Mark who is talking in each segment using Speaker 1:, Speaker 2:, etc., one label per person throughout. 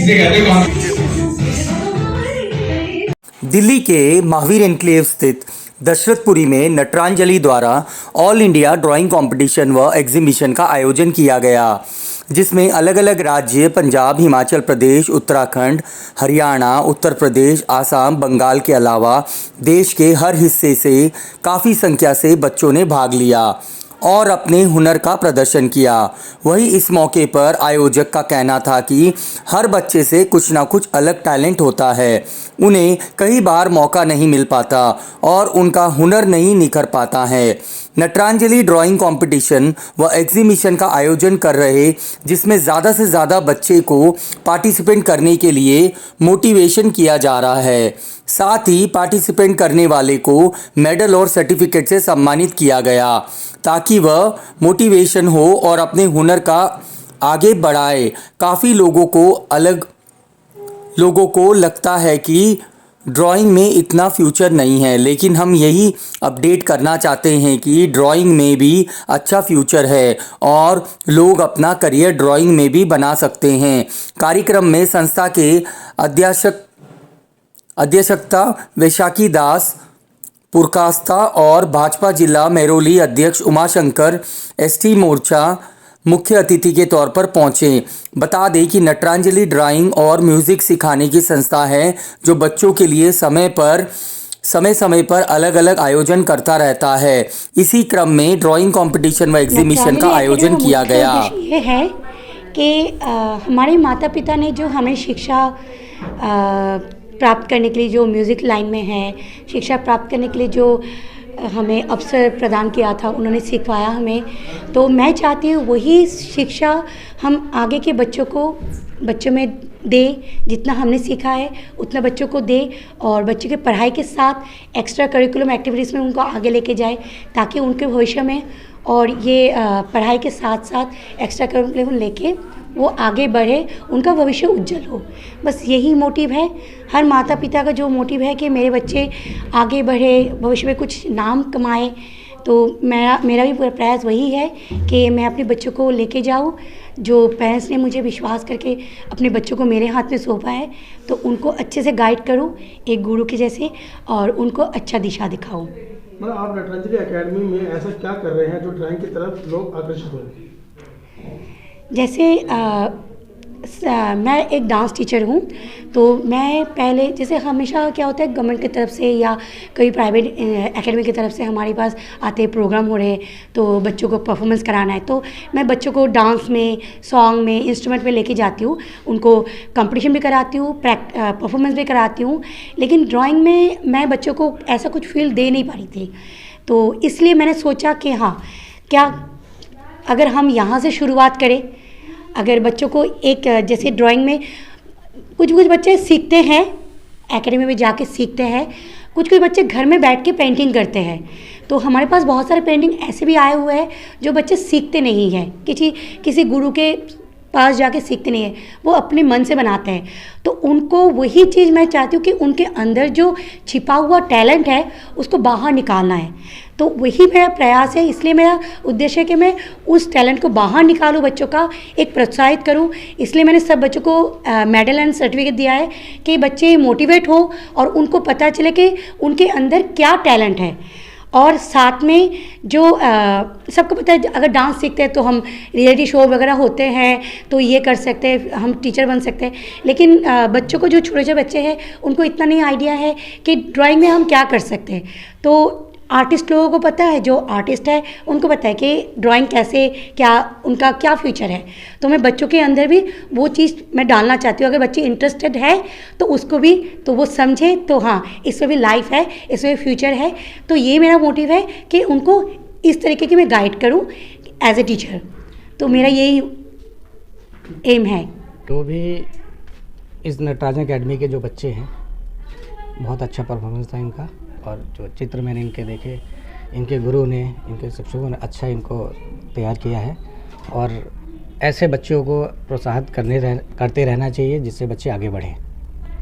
Speaker 1: इसे कहते हैं।
Speaker 2: दिल्ली के महावीर एन्क्लेव स्थित दशरथपुरी में नटरांजलि द्वारा ऑल इंडिया ड्राइंग कंपटीशन व एग्जीबिशन का आयोजन किया गया, जिसमें अलग अलग राज्य पंजाब, हिमाचल प्रदेश, उत्तराखंड, हरियाणा, उत्तर प्रदेश, आसाम, बंगाल के अलावा देश के हर हिस्से से काफ़ी संख्या से बच्चों ने भाग लिया और अपने हुनर का प्रदर्शन किया। वहीं इस मौके पर आयोजक का कहना था कि हर बच्चे से कुछ ना कुछ अलग टैलेंट होता है, उन्हें कई बार मौका नहीं मिल पाता और उनका हुनर नहीं निखर पाता है। नटरांजलि ड्राइंग कंपटीशन व एग्जीबिशन का आयोजन कर रहे, जिसमें ज़्यादा से ज़्यादा बच्चे को पार्टिसिपेट करने के लिए मोटिवेशन किया जा रहा है। साथ ही पार्टिसिपेट करने वाले को मेडल और सर्टिफिकेट से सम्मानित किया गया, ताकि वह मोटिवेशन हो और अपने हुनर का आगे बढ़ाए। काफ़ी लोगों को लगता है कि ड्राइंग में इतना फ्यूचर नहीं है, लेकिन हम यही अपडेट करना चाहते हैं कि ड्राइंग में भी अच्छा फ्यूचर है और लोग अपना करियर ड्राइंग में भी बना सकते हैं। कार्यक्रम में संस्था के अध्यक्षता वैशाखी दास पुरकास्ता और भाजपा जिला मेहरौली अध्यक्ष उमाशंकर एसटी मोर्चा मुख्य अतिथि के तौर पर पहुंचे। बता दें कि नटरांजलि ड्राइंग और म्यूज़िक सिखाने की संस्था है, जो बच्चों के लिए समय समय पर अलग अलग आयोजन करता रहता है। इसी क्रम में ड्राइंग कंपटीशन व एग्जीबिशन का आयोजन किया गया।
Speaker 3: ये है कि हमारे माता पिता ने जो हमें शिक्षा प्राप्त करने के लिए, जो म्यूज़िक लाइन में है, शिक्षा प्राप्त करने के लिए जो हमें अवसर प्रदान किया था, उन्होंने सिखाया हमें। तो मैं चाहती हूँ वही शिक्षा हम आगे के बच्चों में दे, जितना हमने सीखा है उतना बच्चों को दे, और बच्चों के पढ़ाई के साथ एक्स्ट्रा करिकुलम एक्टिविटीज़ में उनको आगे लेके जाए, ताकि उनके भविष्य में और ये पढ़ाई के साथ साथ एक्स्ट्रा करिकुलम लेके वो आगे बढ़े, उनका भविष्य उज्जवल हो। बस यही मोटिव है हर माता पिता का, जो मोटिव है कि मेरे बच्चे आगे बढ़े, भविष्य में कुछ नाम कमाए। तो मेरा भी पूरा प्रयास वही है कि मैं अपने बच्चों को लेके जाऊँ। जो पेरेंट्स ने मुझे विश्वास करके अपने बच्चों को मेरे हाथ में सौंपा है, तो उनको अच्छे से गाइड करूँ एक गुरु के जैसे, और उनको अच्छा दिशा दिखाऊँ।
Speaker 4: मतलब आप नटरांजलि एकेडमी में ऐसा क्या कर रहे हैं जो ड्राइंग की तरफ लोग आकर्षित हों?
Speaker 3: जैसे मैं एक डांस टीचर हूँ, तो मैं पहले जैसे हमेशा क्या होता है, गवर्नमेंट की तरफ से या कई प्राइवेट एकेडमी की तरफ से हमारे पास आते प्रोग्राम हो रहे, तो बच्चों को परफॉर्मेंस कराना है, तो मैं बच्चों को डांस में, सॉन्ग में, इंस्ट्रूमेंट में लेके जाती हूँ, उनको कंपटीशन भी कराती हूँ, परफॉर्मेंस भी कराती हूँ। लेकिन ड्राइंग में मैं बच्चों को ऐसा कुछ फील दे नहीं पा रही थी, तो इसलिए मैंने सोचा कि हाँ, क्या अगर हम यहाँ से शुरुआत करें, अगर बच्चों को एक जैसे ड्राइंग में कुछ बच्चे सीखते हैं, एकेडमी में जाके सीखते हैं, कुछ बच्चे घर में बैठ के पेंटिंग करते हैं। तो हमारे पास बहुत सारे पेंटिंग ऐसे भी आए हुए हैं जो बच्चे सीखते नहीं हैं, किसी गुरु के पास जाके सीखते नहीं है, वो अपने मन से बनाते हैं। तो उनको वही चीज़ मैं चाहती हूँ कि उनके अंदर जो छिपा हुआ टैलेंट है उसको बाहर निकालना है। तो वही मेरा प्रयास है, इसलिए मेरा उद्देश्य है कि मैं उस टैलेंट को बाहर निकालूँ, बच्चों का एक प्रोत्साहित करूँ। इसलिए मैंने सब बच्चों को मेडल एंड सर्टिफिकेट दिया है कि बच्चे मोटिवेट हो और उनको पता चले कि उनके अंदर क्या टैलेंट है। और साथ में जो सबको पता है, अगर डांस सीखते हैं तो हम रियलिटी शो वगैरह होते हैं, तो ये कर सकते हैं, हम टीचर बन सकते हैं। लेकिन बच्चों को, जो छोटे छोटे बच्चे हैं, उनको इतना नहीं आइडिया है कि ड्राइंग में हम क्या कर सकते हैं। तो आर्टिस्ट लोगों को पता है, जो आर्टिस्ट है उनको पता है कि ड्राइंग कैसे, क्या उनका क्या फ्यूचर है। तो मैं बच्चों के अंदर भी वो चीज़ मैं डालना चाहती हूँ। अगर बच्चे इंटरेस्टेड है तो उसको भी, तो वो समझे तो हाँ, इसमें भी लाइफ है, इसमें भी फ्यूचर है। तो ये मेरा मोटिव है कि उनको इस तरीके की मैं गाइड करूँ एज ए टीचर। तो मेरा यही एम है।
Speaker 5: तो भी इस नटराजन एकेडमी के जो बच्चे हैं, बहुत अच्छा परफॉर्मेंस था इनका, और जो चित्र मैंने इनके देखे, इनके गुरु ने, इनके शिक्षकों ने अच्छा इनको तैयार किया है। और ऐसे बच्चों को प्रोत्साहित करते रहना चाहिए, जिससे बच्चे आगे बढ़ें।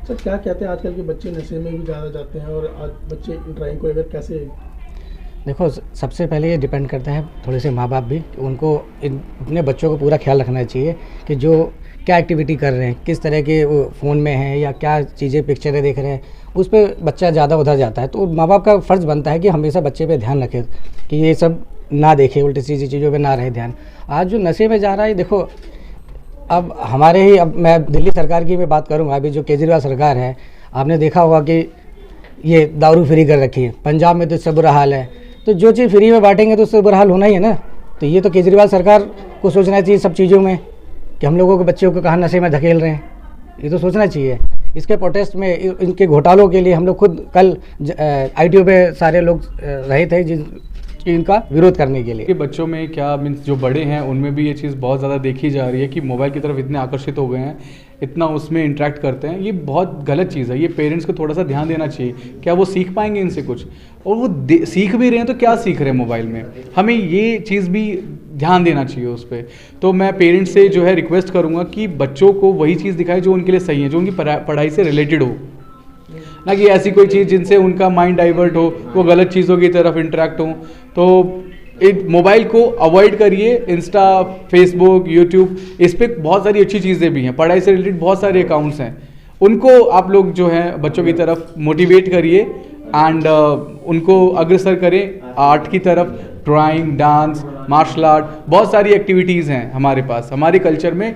Speaker 4: सर, क्या कहते हैं आजकल के बच्चे नशे में भी ज़्यादा जाते हैं, और आज बच्चे ड्राइंग को अगर कैसे
Speaker 5: देखो, सबसे पहले ये डिपेंड करता है थोड़े से माँ बाप भी, कि उनको अपने बच्चों को पूरा ख्याल रखना चाहिए कि जो क्या एक्टिविटी कर रहे हैं, किस तरह के वो फ़ोन में हैं या क्या चीज़ें पिक्चरें देख रहे हैं, उस पर बच्चा ज़्यादा उधर जाता है। तो माँ बाप का फ़र्ज़ बनता है कि हमेशा बच्चे पे ध्यान रखें कि ये सब ना देखे, उल्टी सीधी चीज़ों पे ना रहे ध्यान। आज जो नशे में जा रहा है, देखो अब हमारे ही, अब मैं दिल्ली सरकार की मैं बात करूँगा, अभी जो केजरीवाल सरकार है, आपने देखा होगा कि ये दारू फ्री कर रखी है। पंजाब में तो इससे बुरा हाल है, तो जो चीज़ फ्री में बांटेंगे तो उससे बुरा हाल होना ही है ना। तो ये तो केजरीवाल सरकार को सोचना चाहिए सब चीज़ों में कि हम लोगों के बच्चों को कहाँ नशे में धकेल रहे हैं, ये तो सोचना चाहिए। इसके प्रोटेस्ट में, इनके घोटालों के लिए हम लोग खुद कल ITO पे सारे लोग रहे थे इनका विरोध करने के लिए।
Speaker 1: कि बच्चों में क्या मीन्स जो बड़े हैं उनमें भी ये चीज़ बहुत ज़्यादा देखी जा रही है कि मोबाइल की तरफ इतने आकर्षित हो गए हैं, इतना उसमें इंटरेक्ट करते हैं। ये बहुत गलत चीज़ है। ये पेरेंट्स को थोड़ा सा ध्यान देना चाहिए, क्या वो सीख पाएंगे इनसे कुछ, और वो सीख भी रहे हैं तो क्या सीख रहे हैं मोबाइल में, हमें ये चीज़ भी ध्यान देना चाहिए उस पर। तो मैं पेरेंट्स से जो है रिक्वेस्ट करूँगा कि बच्चों को वही चीज़ दिखाए जो उनके लिए सही है, जो उनकी पढ़ाई से रिलेटेड हो, ना कि ऐसी कोई चीज़ जिनसे उनका माइंड डाइवर्ट हो, वो गलत चीज़ों की तरफ इंटरेक्ट हो। तो मोबाइल को अवॉइड करिए। इंस्टा, फेसबुक, यूट्यूब, इस पर बहुत सारी अच्छी चीज़ें भी हैं, पढ़ाई से रिलेटेड बहुत सारे अकाउंट्स हैं, उनको आप लोग जो है बच्चों की तरफ मोटिवेट करिए एंड उनको अग्रसर करें आर्ट की तरफ। ड्राइंग, डांस, मार्शल आर्ट, बहुत सारी एक्टिविटीज़ हैं हमारे पास, हमारे कल्चर में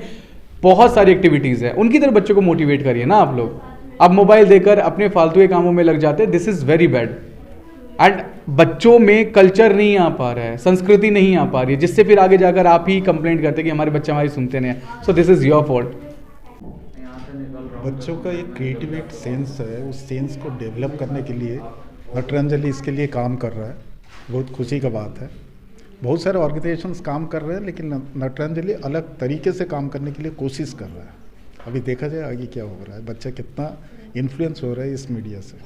Speaker 1: बहुत सारी एक्टिविटीज़ हैं, उनकी तरफ बच्चों को मोटिवेट करिए ना आप लोग। अब मोबाइल देकर अपने फालतू के कामों में लग जाते हैं, this is very bad. And बच्चों में कल्चर नहीं आ पा रहा है, संस्कृति नहीं आ पा रही है, जिससे फिर आगे जाकर आप ही कंप्लेंट करते हैं कि हमारे बच्चे हमारी सुनते नहीं हैं। So this is your fault.
Speaker 6: बच्चों का एक क्रिएटिव सेंस है, उस सेंस को डेवलप करने के लिए नटरंजलि इसके लिए काम कर रहा है। बहुत खुशी का बात है। बहुत सारे ऑर्गेनाइजेशंस काम कर रहे हैं, लेकिन नटरंजलि अलग तरीके से काम करने के लिए कोशिश कर रहा है। अभी देखा जाए आगे क्या हो रहा है, बच्चा कितना इन्फ्लुएंस हो रहा है इस मीडिया से।